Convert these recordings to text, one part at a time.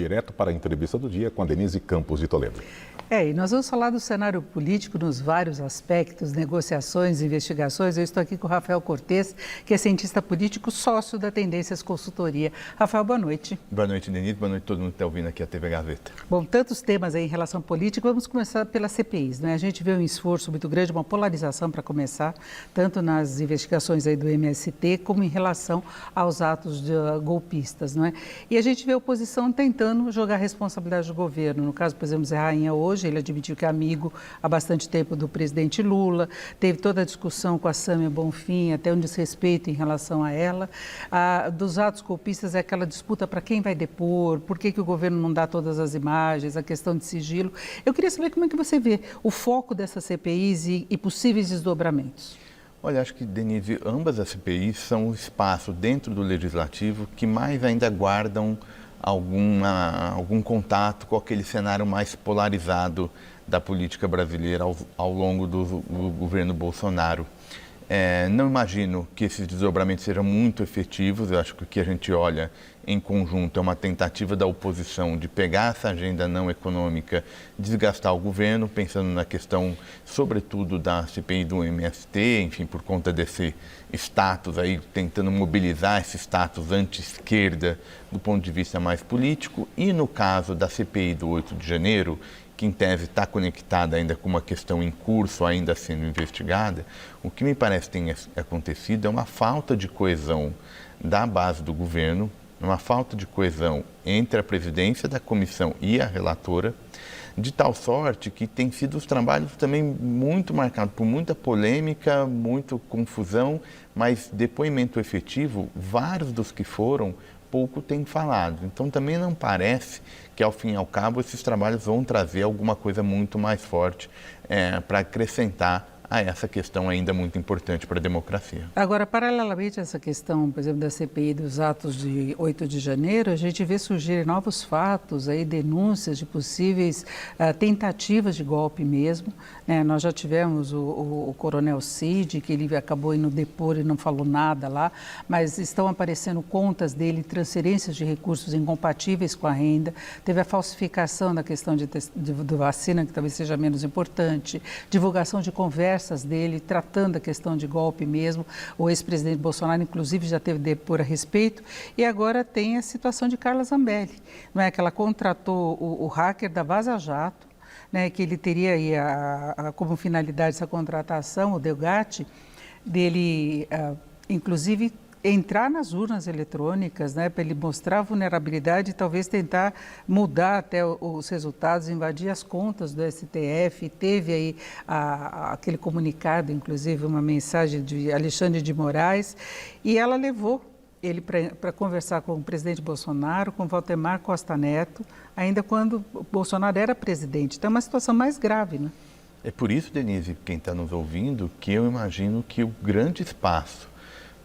direto para a entrevista do dia com a Denise Campos de Toledo. E nós vamos falar do cenário político nos vários aspectos, negociações, investigações. Eu estou aqui com o Rafael Cortes, que é cientista político, sócio da Tendências Consultoria. Rafael, boa noite. Boa noite, Denise. Boa noite a todo mundo que está ouvindo aqui a TV Gazeta. Bom, tantos temas aí em relação à política. Vamos começar pelas CPIs, né? A gente vê um esforço muito grande, uma polarização para começar, tanto nas investigações aí do MST, como em relação aos atos golpistas, não é? E a gente vê a oposição tentando jogar a responsabilidade do governo. No caso, por exemplo, Zé Rainha hoje, ele admitiu que é amigo há bastante tempo do presidente Lula, teve toda a discussão com a Sâmia Bonfim, até um desrespeito em relação a ela. Dos atos golpistas é aquela disputa para quem vai depor, por que o governo não dá todas as imagens, a questão de sigilo. Eu queria saber como é que você vê o foco dessas CPIs e possíveis desdobramentos. Olha, acho que, Denise, ambas as CPIs são o espaço dentro do Legislativo que mais ainda guardam algum contato com aquele cenário mais polarizado da política brasileira ao longo do governo Bolsonaro. Não imagino que esses desdobramentos sejam muito efetivos. Eu acho que o que a gente olha em conjunto é uma tentativa da oposição de pegar essa agenda não econômica, desgastar o governo, pensando na questão, sobretudo, da CPI do MST, enfim, por conta desse status aí, tentando mobilizar esse status anti-esquerda do ponto de vista mais político. E no caso da CPI do 8 de janeiro, que em tese está conectada ainda com uma questão em curso, ainda sendo investigada, o que me parece tem acontecido é uma falta de coesão da base do governo, uma falta de coesão entre a presidência da comissão e a relatora, de tal sorte que tem sido os trabalhos também muito marcados por muita polêmica, muita confusão, mas depoimento efetivo, vários dos que foram, pouco tem falado. Então também não parece que, ao fim e ao cabo, esses trabalhos vão trazer alguma coisa muito mais forte para acrescentar a essa questão ainda muito importante para a democracia. Agora, paralelamente a essa questão, por exemplo, da CPI dos atos de 8 de janeiro, a gente vê surgir novos fatos, aí, denúncias de possíveis tentativas de golpe mesmo, né? Nós já tivemos o coronel Cid, que ele acabou indo depor e não falou nada lá, mas estão aparecendo contas dele, transferências de recursos incompatíveis com a renda, teve a falsificação da questão de vacina, que talvez seja menos importante, divulgação de conversas dele, tratando a questão de golpe mesmo. O ex-presidente Bolsonaro, inclusive, já teve depor a respeito. E agora tem a situação de Carla Zambelli, não é? Que ela contratou o hacker da Vaza Jato, né? Que ele teria aí como finalidade essa contratação, o Delgatti, dele, inclusive, entrar nas urnas eletrônicas, né, para ele mostrar a vulnerabilidade e talvez tentar mudar até os resultados, invadir as contas do STF. Teve aí aquele comunicado, inclusive uma mensagem de Alexandre de Moraes, e ela levou ele para conversar com o presidente Bolsonaro, com Valdemar Costa Neto, ainda quando Bolsonaro era presidente. Então é uma situação mais grave, né? É por isso, Denise, quem está nos ouvindo, que eu imagino que o grande espaço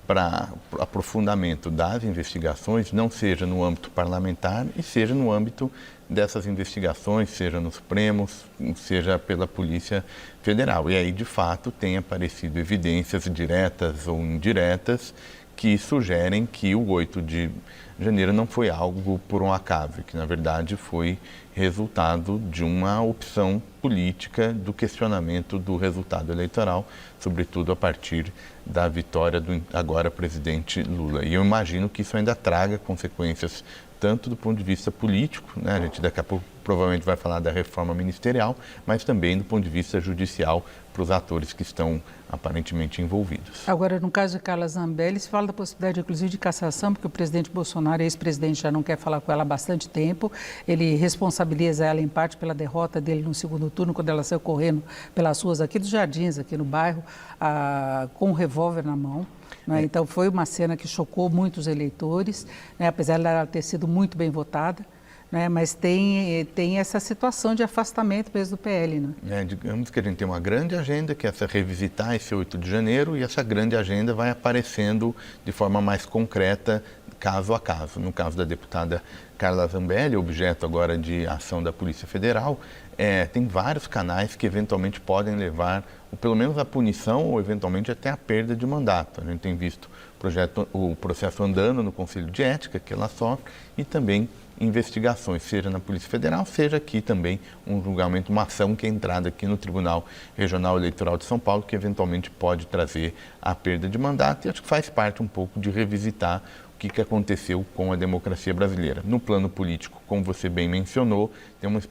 para aprofundamento das investigações não seja no âmbito parlamentar e seja no âmbito dessas investigações, seja no Supremo, seja pela Polícia Federal. E aí, de fato, tem aparecido evidências diretas ou indiretas que sugerem que o 8 de janeiro não foi algo por um acaso, que na verdade foi resultado de uma opção política do questionamento do resultado eleitoral, sobretudo a partir da vitória do agora presidente Lula. E eu imagino que isso ainda traga consequências tanto do ponto de vista político, né? A gente daqui a pouco provavelmente vai falar da reforma ministerial, mas também do ponto de vista judicial para os atores que estão aparentemente envolvidos. Agora, no caso de Carla Zambelli, se fala da possibilidade, inclusive, de cassação, porque o presidente Bolsonaro, ex-presidente, já não quer falar com ela há bastante tempo. Ele responsabiliza ela, em parte, pela derrota dele no segundo turno, quando ela saiu correndo pelas ruas aqui dos Jardins, aqui no bairro, com um revólver na mão. Né? Então, foi uma cena que chocou muitos eleitores, né? Apesar de ela ter sido muito bem votada. Né, mas tem essa situação de afastamento mesmo do PL. Né? Digamos que a gente tem uma grande agenda, que é essa revisitar esse 8 de janeiro, e essa grande agenda vai aparecendo de forma mais concreta, caso a caso. No caso da deputada Carla Zambelli, objeto agora de ação da Polícia Federal, tem vários canais que eventualmente podem levar, ou pelo menos a punição, ou eventualmente até a perda de mandato. A gente tem visto o processo andando no Conselho de Ética, que ela sofre, e também investigações, seja na Polícia Federal, seja aqui também um julgamento, uma ação que é entrada aqui no Tribunal Regional Eleitoral de São Paulo, que eventualmente pode trazer a perda de mandato, e acho que faz parte um pouco de revisitar o que aconteceu com a democracia brasileira. No plano político, como você bem mencionou,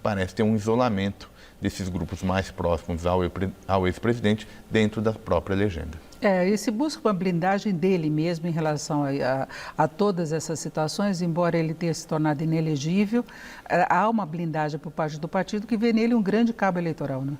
parece ter um isolamento desses grupos mais próximos ao ex-presidente dentro da própria legenda. E se busca uma blindagem dele mesmo em relação a todas essas situações, embora ele tenha se tornado inelegível, há uma blindagem por parte do partido que vê nele um grande cabo eleitoral, né?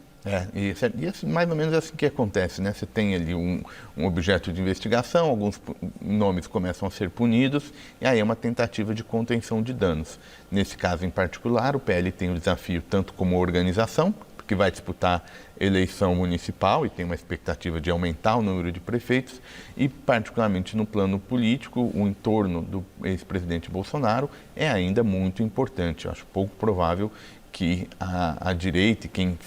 Mais ou menos é assim que acontece, né? Você tem ali um objeto de investigação, alguns nomes começam a ser punidos, e aí é uma tentativa de contenção de danos. Nesse caso em particular, o PL tem o desafio tanto como organização, que vai disputar eleição municipal e tem uma expectativa de aumentar o número de prefeitos, e particularmente no plano político, o entorno do ex-presidente Bolsonaro é ainda muito importante. Eu acho pouco provável que a direita e quem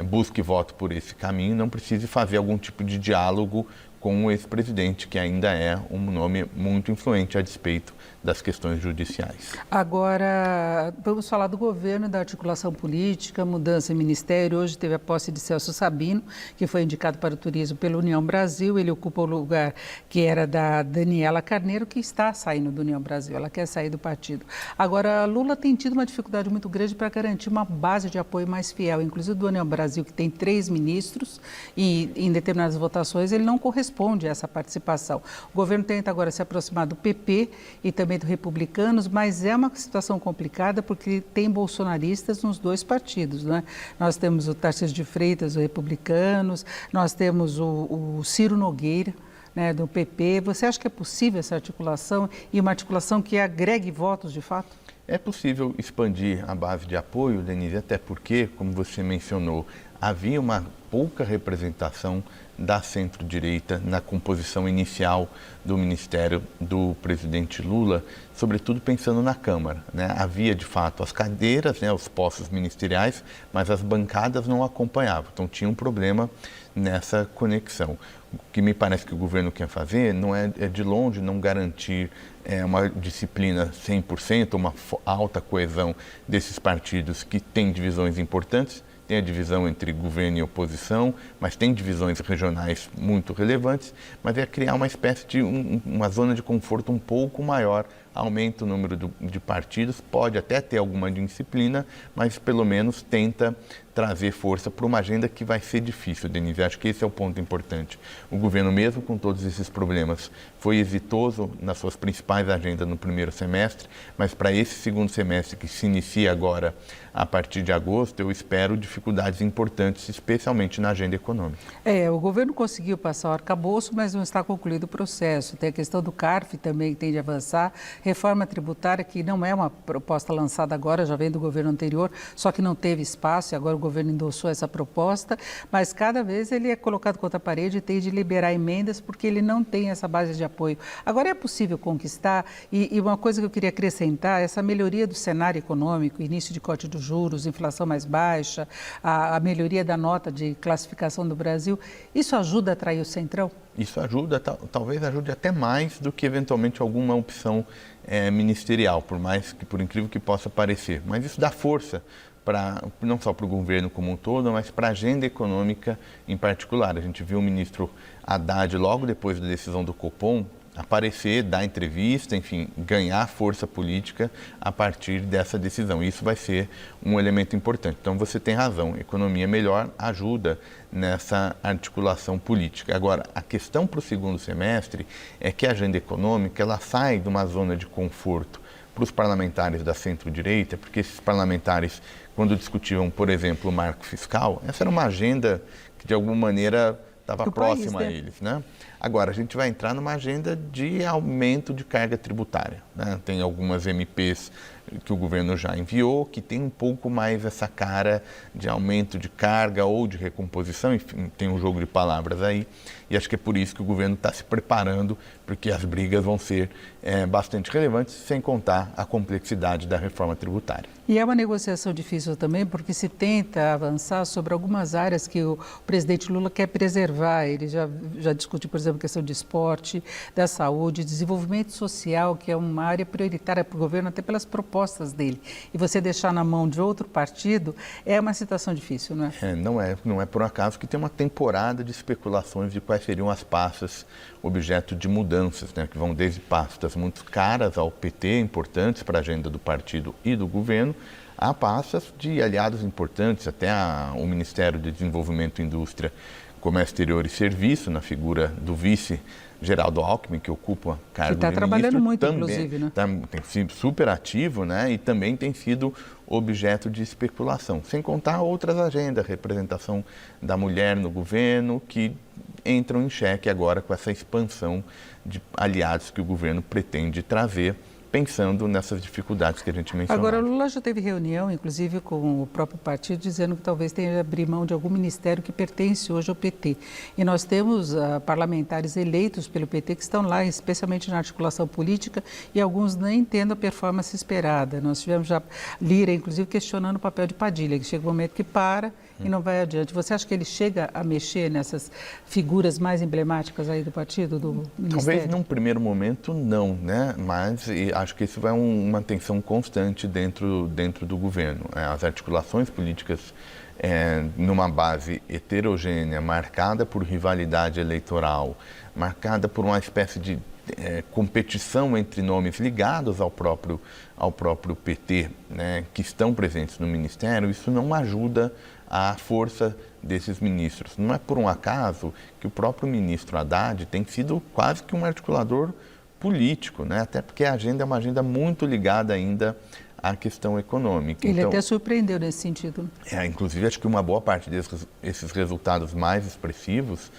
busque voto por esse caminho não precise fazer algum tipo de diálogo com o ex-presidente, que ainda é um nome muito influente a despeito das questões judiciais. Agora, vamos falar do governo, da articulação política, mudança em ministério. Hoje teve a posse de Celso Sabino, que foi indicado para o turismo pela União Brasil. Ele ocupa o lugar que era da Daniela Carneiro, que está saindo do União Brasil. Ela quer sair do partido. Agora, Lula tem tido uma dificuldade muito grande para garantir uma base de apoio mais fiel, inclusive do União Brasil, que tem 3 ministros, e em determinadas votações ele não corresponde a essa participação. O governo tenta agora se aproximar do PP e também do Republicanos, mas é uma situação complicada porque tem bolsonaristas nos 2 partidos, né? Nós temos o Tarcísio de Freitas, o Republicanos, nós temos o Ciro Nogueira, né, do PP. Você acha que é possível essa articulação e uma articulação que agregue votos de fato? É possível expandir a base de apoio, Denise, até porque, como você mencionou, havia uma pouca representação da centro-direita na composição inicial do ministério do presidente Lula, sobretudo pensando na Câmara, né? Havia, de fato, as cadeiras, né, os postos ministeriais, mas as bancadas não acompanhavam. Então, tinha um problema nessa conexão. O que me parece que o governo quer fazer não é de longe não garantir uma disciplina 100%, uma alta coesão desses partidos que têm divisões importantes. Tem a divisão entre governo e oposição, mas tem divisões regionais muito relevantes, mas é criar uma espécie de uma zona de conforto um pouco maior, aumenta o número de partidos, pode até ter alguma disciplina, mas pelo menos tenta trazer força para uma agenda que vai ser difícil, Denise. Acho que esse é o ponto importante. O governo, mesmo com todos esses problemas, foi exitoso nas suas principais agendas no primeiro semestre, mas para esse segundo semestre que se inicia agora a partir de agosto, eu espero dificuldades importantes, especialmente na agenda econômica. O governo conseguiu passar o arcabouço, mas não está concluído o processo. Tem a questão do CARF também que tem de avançar, reforma tributária que não é uma proposta lançada agora, já vem do governo anterior, só que não teve espaço e agora o governo endossou essa proposta, mas cada vez ele é colocado contra a parede e tem de liberar emendas porque ele não tem essa base de apoio. Agora é possível conquistar e uma coisa que eu queria acrescentar, essa melhoria do cenário econômico, início de corte dos juros, inflação mais baixa, a melhoria da nota de classificação do Brasil, isso ajuda a atrair o Centrão? Isso ajuda, talvez ajude até mais do que eventualmente alguma opção ministerial, por incrível que possa parecer. Mas isso dá força não só para o governo como um todo, mas para a agenda econômica em particular. A gente viu o ministro Haddad, logo depois da decisão do Copom, aparecer, dar entrevista, enfim, ganhar força política a partir dessa decisão. Isso vai ser um elemento importante. Então, você tem razão, economia melhor ajuda nessa articulação política. Agora, a questão para o segundo semestre é que a agenda econômica ela sai de uma zona de conforto para os parlamentares da centro-direita, porque esses parlamentares, quando discutiam, por exemplo, o marco fiscal, essa era uma agenda que, de alguma maneira, estava próxima a eles, né? Agora, a gente vai entrar numa agenda de aumento de carga tributária, né? Tem algumas MPs que o governo já enviou, que tem um pouco mais essa cara de aumento de carga ou de recomposição, enfim, tem um jogo de palavras aí, e acho que é por isso que o governo está se preparando, porque as brigas vão ser bastante relevantes, sem contar a complexidade da reforma tributária. E é uma negociação difícil também, porque se tenta avançar sobre algumas áreas que o presidente Lula quer preservar. Ele já discutiu, por exemplo, exemplo, questão de esporte, da saúde, desenvolvimento social, que é uma área prioritária para o governo, até pelas propostas dele. E você deixar na mão de outro partido é uma situação difícil, não é? Não é por acaso que tem uma temporada de especulações de quais seriam as pastas objeto de mudanças, né, que vão desde pastas muito caras ao PT, importantes para a agenda do partido e do governo, há pastas de aliados importantes, até o Ministério de Desenvolvimento, Indústria, Comércio Exterior e Serviço, na figura do vice Geraldo Alckmin, que ocupa cargo de ministro. Que está trabalhando muito, também, inclusive, né? Tem sido super ativo, né? E também tem sido objeto de especulação. Sem contar outras agendas, representação da mulher no governo, que entram em xeque agora com essa expansão de aliados que o governo pretende trazer, pensando nessas dificuldades que a gente mencionou. Agora, o Lula já teve reunião, inclusive com o próprio partido, dizendo que talvez tenha que abrir mão de algum ministério que pertence hoje ao PT. E nós temos parlamentares eleitos pelo PT que estão lá, especialmente na articulação política, e alguns nem tendo a performance esperada. Nós tivemos já Lira, inclusive, questionando o papel de Padilha, que chega um momento que para e não vai adiante. Você acha que ele chega a mexer nessas figuras mais emblemáticas aí do partido, do ministério? Talvez num primeiro momento não, né? Mas acho que isso vai uma tensão constante dentro do governo. As articulações políticas numa base heterogênea, marcada por rivalidade eleitoral, marcada por uma espécie de competição entre nomes ligados ao próprio PT, né, que estão presentes no Ministério, isso não ajuda a força desses ministros. Não é por um acaso que o próprio ministro Haddad tem sido quase que um articulador político, né? Até porque a agenda é uma agenda muito ligada ainda à questão econômica. Ele até surpreendeu nesse sentido. Inclusive, acho que uma boa parte desses resultados mais expressivos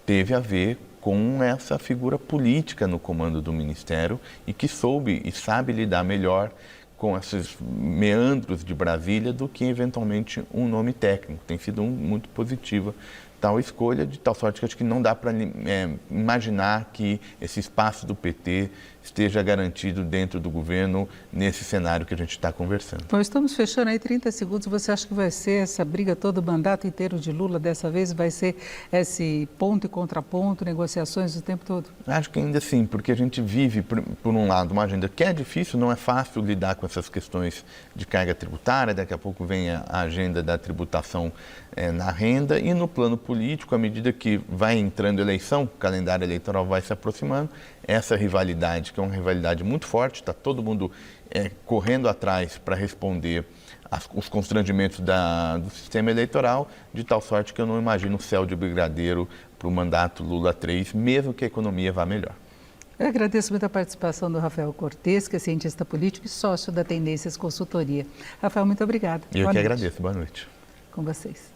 teve a ver com essa figura política no comando do Ministério e que soube e sabe lidar melhor com esses meandros de Brasília do que, eventualmente, um nome técnico. Tem sido muito positiva tal escolha, de tal sorte que acho que não dá para imaginar que esse espaço do PT esteja garantido dentro do governo nesse cenário que a gente está conversando. Bom, estamos fechando aí 30 segundos. Você acha que vai ser essa briga todo o mandato inteiro de Lula dessa vez? Vai ser esse ponto e contraponto, negociações o tempo todo? Acho que ainda sim, porque a gente vive, por um lado, uma agenda que é difícil, não é fácil lidar com essas questões de carga tributária, daqui a pouco vem a agenda da tributação na renda, e no plano político, à medida que vai entrando eleição, o calendário eleitoral vai se aproximando, essa rivalidade, que é uma rivalidade muito forte, está todo mundo correndo atrás para responder os constrangimentos do sistema eleitoral, de tal sorte que eu não imagino o céu de brigadeiro para o mandato Lula 3, mesmo que a economia vá melhor. Eu agradeço muito a participação do Rafael Cortes, que é cientista político e sócio da Tendências Consultoria. Rafael, muito obrigada. Eu que agradeço. Boa noite. Com vocês.